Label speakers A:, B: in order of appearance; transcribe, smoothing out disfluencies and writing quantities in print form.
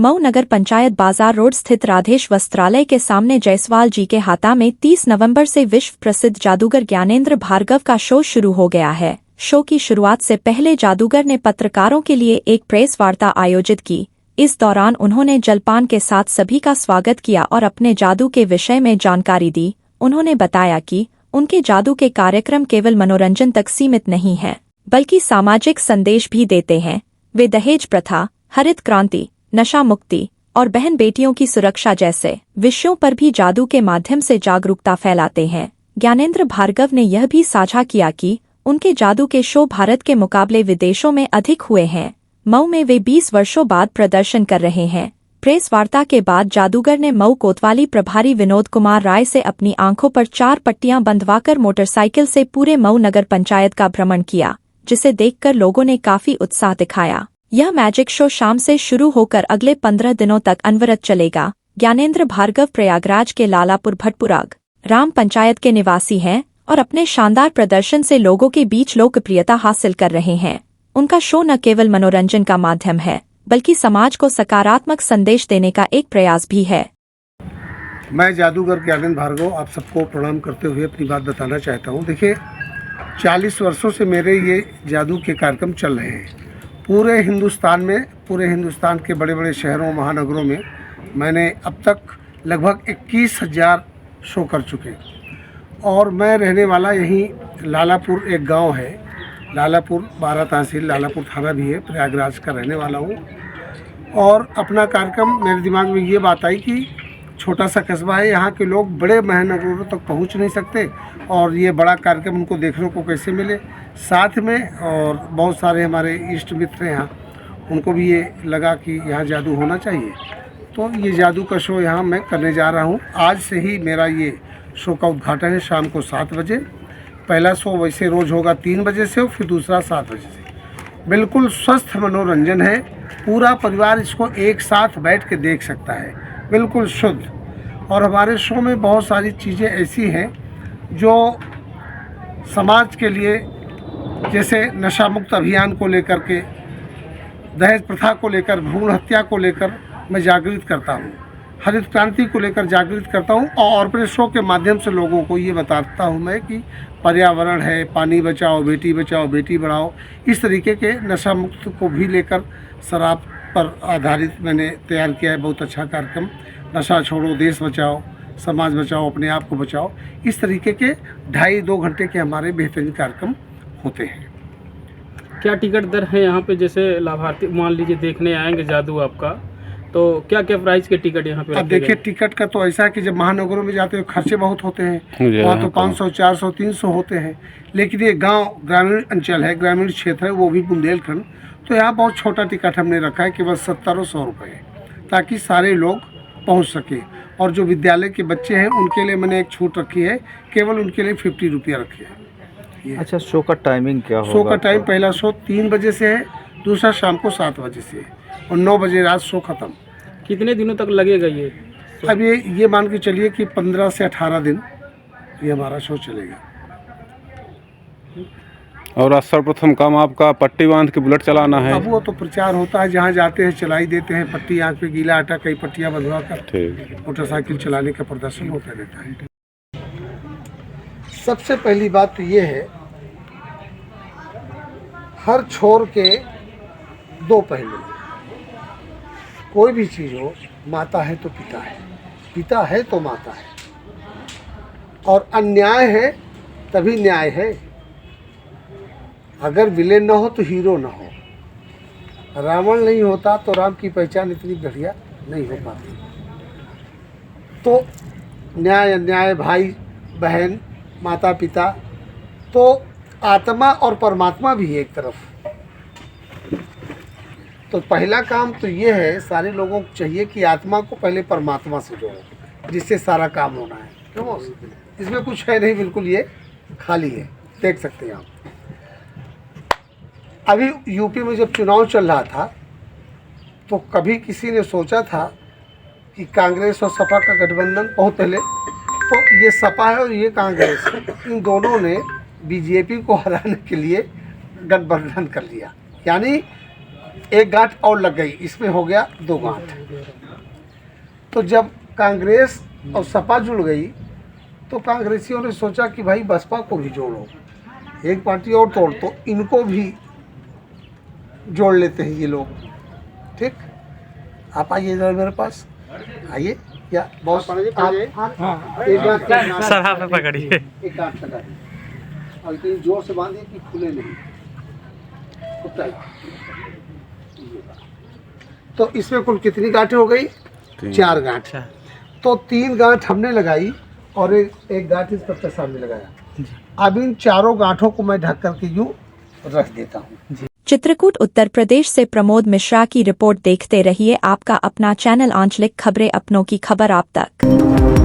A: मऊ नगर पंचायत बाजार रोड स्थित राधेश वस्त्रालय के सामने जायसवाल जी के हाता में 30 नवंबर से विश्व प्रसिद्ध जादूगर ज्ञानेंद्र भार्गव का शो शुरू हो गया है। शो की शुरुआत से पहले जादूगर ने पत्रकारों के लिए एक प्रेस वार्ता आयोजित की। इस दौरान उन्होंने जलपान के साथ सभी का स्वागत किया और अपने जादू के विषय में जानकारी दी। उन्होंने बताया कि उनके जादू के कार्यक्रम केवल मनोरंजन तक सीमित नहीं है, बल्कि सामाजिक संदेश भी देते हैं। वे दहेज प्रथा, हरित क्रांति, नशा मुक्ति और बहन बेटियों की सुरक्षा जैसे विषयों पर भी जादू के माध्यम से जागरूकता फैलाते हैं। ज्ञानेंद्र भार्गव ने यह भी साझा किया कि उनके जादू के शो भारत के मुकाबले विदेशों में अधिक हुए हैं। मऊ में वे 20 वर्षों बाद प्रदर्शन कर रहे हैं। प्रेस वार्ता के बाद जादूगर ने मऊ कोतवाली प्रभारी विनोद कुमार राय से अपनी आंखों पर 4 पट्टियां बंधवाकर मोटरसाइकिल से पूरे मऊ नगर पंचायत का भ्रमण किया, जिसे देखकर लोगों ने काफी उत्साह दिखाया। यह मैजिक शो शाम से शुरू होकर अगले 15 दिनों तक अनवरत चलेगा। ज्ञानेंद्र भार्गव प्रयागराज के लालापुर भटपुराग राम पंचायत के निवासी हैं और अपने शानदार प्रदर्शन से लोगों के बीच लोकप्रियता हासिल कर रहे हैं। उनका शो न केवल मनोरंजन का माध्यम है, बल्कि समाज को सकारात्मक संदेश देने का एक प्रयास भी है।
B: मैं जादूगर ज्ञानेंद्र भार्गव आप सबको प्रणाम करते हुए अपनी बात बताना चाहता हूँ। देखिए, 40 वर्षों से मेरे ये जादू के कार्यक्रम चल रहे हैं। पूरे हिंदुस्तान के बड़े बड़े शहरों महानगरों में मैंने अब तक लगभग 21,000 शो कर चुके। और मैं रहने वाला यहीं लालापुर एक गांव है, लालापुर 12 तहसील लालापुर थाना भी है, प्रयागराज का रहने वाला हूं। और अपना कार्यक्रम मेरे दिमाग में ये बात आई कि छोटा सा कस्बा है, यहाँ के लोग बड़े महानगरों तक पहुँच नहीं सकते और ये बड़ा कार्यक्रम उनको देखने को कैसे मिले। साथ में और बहुत सारे हमारे इष्ट मित्र हैं यहाँ, उनको भी ये लगा कि यहाँ जादू होना चाहिए, तो ये जादू का शो यहाँ मैं करने जा रहा हूँ। आज से ही मेरा ये शो का उद्घाटन है शाम को 7 बजे। पहला शो वैसे रोज़ होगा 3 बजे से और फिर दूसरा 7 बजे से। बिल्कुल स्वस्थ मनोरंजन है, पूरा परिवार इसको एक साथ बैठ के देख सकता है, बिल्कुल शुद्ध। और हमारे शो में बहुत सारी चीज़ें ऐसी हैं जो समाज के लिए, जैसे नशा मुक्त अभियान को लेकर के, दहेज प्रथा को लेकर, भ्रूण हत्या को लेकर मैं जागृत करता हूँ, हरित क्रांति को लेकर जागृत करता हूँ। और अपने शो के माध्यम से लोगों को ये बताता हूँ मैं कि पर्यावरण है, पानी बचाओ, बेटी बढ़ाओ, इस तरीके के नशा मुक्त को भी लेकर शराब पर आधारित मैंने तैयार किया है बहुत अच्छा कार्यक्रम। नशा छोड़ो, देश बचाओ, समाज बचाओ, अपने आप को बचाओ, इस तरीके के 2.5-2 घंटे के हमारे बेहतरीन कार्यक्रम होते हैं।
C: क्या टिकट दर है यहाँ पे? जैसे लाभार्थी मान लीजिए देखने आएंगे जादू आपका, तो क्या क्या प्राइस के टिकट यहाँ पे? अब
B: देखिए, टिकट का तो ऐसा है कि जब महानगरों में जाते हो खर्चे बहुत होते हैं, वहाँ तो 500, 400, 300 होते हैं। लेकिन ये गांव ग्रामीण अंचल है, ग्रामीण क्षेत्र है, वो भी बुंदेलखंड, तो यहाँ बहुत छोटा टिकट हमने रखा है, केवल 70 और 100 रुपये, ताकि सारे लोग पहुँच सके। और जो विद्यालय के बच्चे हैं उनके लिए मैंने एक छूट रखी है, केवल उनके लिए 50 रुपया रखी है।
D: अच्छा, शो का टाइमिंग क्या होगा?
B: शो का टाइम, पहला शो 3 बजे से है, दूसरा शाम को 7 बजे से है और 9 बजे रात शो ख़त्म।
C: कितने दिनों तक लगेगा ये?
B: अब ये मान के चलिए कि 15 से 18 दिन ये हमारा शो चलेगा।
E: और सर्वप्रथम काम आपका पट्टी बांध के बुलेट चलाना है?
B: अब वो तो प्रचार होता है, जहाँ जाते हैं चलाई देते हैं पट्टी, आँख पे गीला आटा, कई पट्टियाँ बंधवा कर मोटरसाइकिल चलाने का प्रदर्शन होता रहता है। सबसे पहली बात तो ये है, हर छोर के 2 पहलू। कोई भी चीज़ हो, माता है तो पिता है, पिता है तो माता है, और अन्याय है तभी न्याय है। अगर विलेन ना हो तो हीरो ना हो। रावण नहीं होता तो राम की पहचान इतनी बढ़िया नहीं हो पाती। तो न्याय अन्याय, भाई बहन, माता पिता, तो आत्मा और परमात्मा भी है एक तरफ। तो पहला काम तो ये है, सारे लोगों को चाहिए कि आत्मा को पहले परमात्मा से जोड़ो, जिससे सारा काम होना है। क्यों? इसमें कुछ है नहीं, बिल्कुल ये खाली है, देख सकते हैं आप। अभी यूपी में जब चुनाव चल रहा था तो कभी किसी ने सोचा था कि कांग्रेस और सपा का गठबंधन, बहुत पहले तो ये सपा है और ये कांग्रेस, इन दोनों ने बीजेपी को हराने के लिए गठबंधन कर लिया। यानी एक गांठ और लग गई, इसमें हो गया 2 गांठ। तो जब कांग्रेस और सपा जुड़ गई तो कांग्रेसियों ने सोचा कि भाई बसपा को भी जोड़ो, एक पार्टी और तोड़, तो इनको भी जोड़ लेते हैं ये लोग। ठीक, आप आइए जरा मेरे पास, आइए। या बॉस आप एक गांठ
C: सर आप पकड़िए,
B: एक गांठ लगा दीजिए और इतनी जोर से बांधिए कि खुले नहीं। तो इसमें कुल कितनी गांठें हो गई? 4 गांठ। तो 3 गांठ हमने लगाई और एक गांठ इस पत्थर सामने लगाया। अब इन चारों गांठों को मैं ढक करके यूं रख देता हूँ।
A: चित्रकूट उत्तर प्रदेश से प्रमोद मिश्रा की रिपोर्ट देखते रहिए आपका अपना चैनल आंचलिक खबरें, अपनों की खबर आप तक।